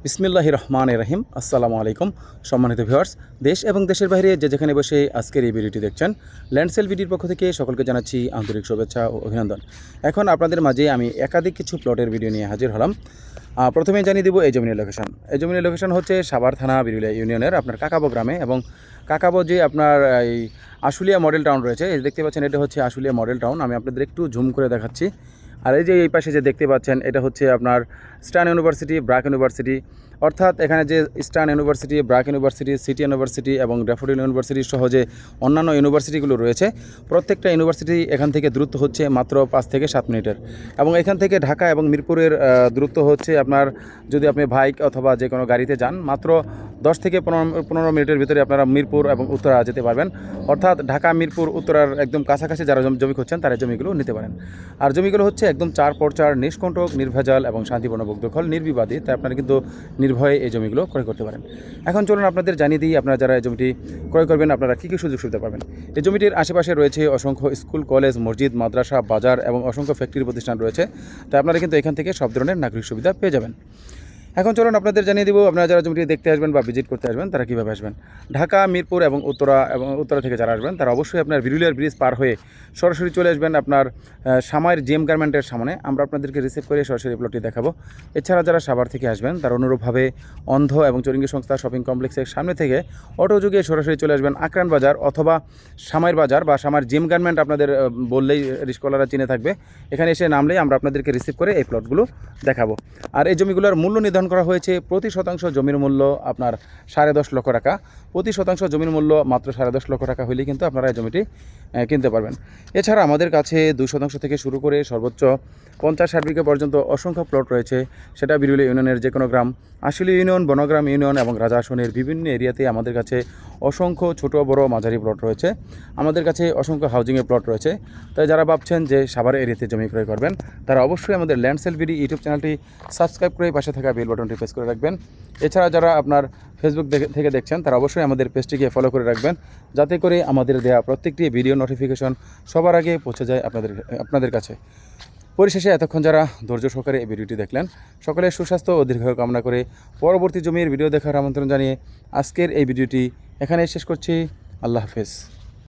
বিসমিল্লাহির রহমানির রহিম। আসসালামু আলাইকুম সম্মানিত ভিউয়ার্স, দেশ এবং দেশের বাইরে যে যেখানে বসে আজকের এই ভিডিওটি দেখছেন, ল্যান্ডসেল ভিডিওর পক্ষ থেকে সকলকে জানাচ্ছি আন্তরিক শুভেচ্ছা ও অভিনন্দন। এখন আপনাদের মাঝে আমি একাধিক কিছু প্লটের ভিডিও নিয়ে হাজির হলাম। প্রথমে জানিয়ে দেব এই জমিনের লোকেশন। এই জমিনের লোকেশন হচ্ছে সাভার থানা বিরুলিয়া ইউনিয়নের আপনার কাকাবো গ্রামে, এবং কাকাবো যে আপনার এই আশুলিয়া মডেল টাউন রয়েছে, এই দেখতে পাচ্ছেন এটা হচ্ছে আশুলিয়া মডেল টাউন। আমি আপনাদের একটু জুম করে দেখাচ্ছি। আর এই যে এই পাশে যে দেখতে পাচ্ছেন এটা হচ্ছে আপনার ইস্টার্ন ইউনিভার্সিটি, ব্র্যাক ইউনিভার্সিটি, অর্থাৎ এখানে যে eastern university, BRAC university, city university এবং ড্যাফোডিল ইউনিভার্সিটি সহ যে অন্যান্য ইউনিভার্সিটিগুলো রয়েছে, প্রত্যেকটা ইউনিভার্সিটি এখান থেকে দূরত্ব হচ্ছে মাত্র 5 থেকে 7 মিনিটের। এবং এখান থেকে ঢাকা এবং মিরপুরের দূরত্ব হচ্ছে আপনার, যদি আপনি বাইক অথবা যে কোনো গাড়িতে যান, মাত্র 10 থেকে 15 মিনিটের ভিতরে আপনারা মিরপুর এবং উত্তরা যেতে পারবেন। অর্থাৎ ঢাকা, মিরপুর, উত্তরার একদম কাছাকাছি যারা জমি খুঁজছেন তারা জমিগুলো নিতে পারেন। আর জমিগুলো হচ্ছে একদম 4x4 নিষ্কণ্টক, নির্ভেজাল এবং শান্তিপূর্ণ দখল নির্বিবাদী, তাই আপনারা কিন্তু নির্ভয়ে এই জমিগুলো ক্রয় করতে পারেন। এখন চলুন আপনাদের জানিয়ে দিই আপনারা যারা এই জমিটি ক্রয় করবেন আপনারা কী কী সুযোগ সুবিধা পাবেন। এই জমিটির আশেপাশে রয়েছে অসংখ্য স্কুল, কলেজ, মসজিদ, মাদ্রাসা, বাজার এবং অসংখ্য ফ্যাক্টরি প্রতিষ্ঠান রয়েছে, তাই আপনারা কিন্তু এখান থেকে সব ধরনের নাগরিক সুবিধা পেয়ে যাবেন। এখন চলুন আপনাদের জানিয়ে দেবো আপনারা যারা জমিটি দেখতে আসবেন বা ভিজিট করতে আসবেন তারা কীভাবে আসবেন। ঢাকা, মিরপুর এবং উত্তরা থেকে যারা আসবেন তারা অবশ্যই আপনার বিরুলিয়ার ব্রিজ পার হয়ে সরাসরি চলে আসবেন আপনার সামাইর জিএম গার্মেন্টের সামনে। আমরা আপনাদেরকে রিসিভ করে সরাসরি প্লটটি দেখাবো। এছাড়া যারা সাভার থেকে আসবেন তারা অনুরূপভাবে অন্ধ এবং চরিঙ্গি সংস্থা শপিং কমপ্লেক্সের সামনে থেকে অটো যুগে সরাসরি চলে আসবেন আকরান বাজার অথবা সামাইর বাজার বা সামার জিএম গার্মেন্ট, আপনাদের বললেই রিস্কলাররা চিনে থাকবে। এখানে এসে নামলেই আমরা আপনাদেরকে রিসিভ করে এই প্লটগুলো দেখাবো। আর এই জমিগুলোর মূল্য নির্ধারণ করা হয়েছে প্রতি শতাংশ জমির মূল্য আপনার 10.5 লক্ষ টাকা। প্রতি শতাংশ জমির মূল্য মাত্র 10.5 লক্ষ টাকা হলেই কিন্তু আপনারা এই জমিটি কিনতে পারবেন। এছাড়া আমাদের কাছে 2 শতাংশ থেকে শুরু করে সর্বোচ্চ 50-60 বিঘা পর্যন্ত অসংখ্য প্লট রয়েছে। সেটা বিরুলিয়া ইউনিয়নের যে কোনো গ্রাম, আশুলিয়া ইউনিয়ন, বনগ্রাম ইউনিয়ন এবং রাজা আসনের বিভিন্ন এরিয়াতে আমাদের কাছে অসংখ্য ছোট বড় মাঝারি প্লট রয়েছে। আমাদের কাছে অসংখ্য হাউজিংয়ের প্লট রয়েছে। তাই যারা ভাবছেন যে সাভার এরিয়াতে জমি ক্রয় করবেন তারা অবশ্যই আমাদের ল্যান্ডসেল ভিডি ইউটিউব চ্যানেলটি সাবস্ক্রাইব করে পাশে থাকা বেল বাটনটি প্রেস করে রাখবেন। এছাড়া যারা আপনার ফেসবুক থেকে দেখছেন তারা অবশ্যই আমাদের পেজটিকে ফলো করে রাখবেন, যাতে করে আমাদের দেওয়া প্রত্যেকটি ভিডিও নোটিফিকেশন সবার আগে পৌঁছে যায় আপনাদের কাছে। পরিশেষে এতক্ষণ যারা ধৈর্য সহকারে এই ভিডিওটি দেখলেন, সকলের সুস্বাস্থ্য ও দীর্ঘায়ু কামনা করে পরবর্তী জমির ভিডিও দেখার আমন্ত্রণ জানিয়ে আজকের এই ভিডিওটি এখানে শেষ করছি। আল্লাহ হাফেজ।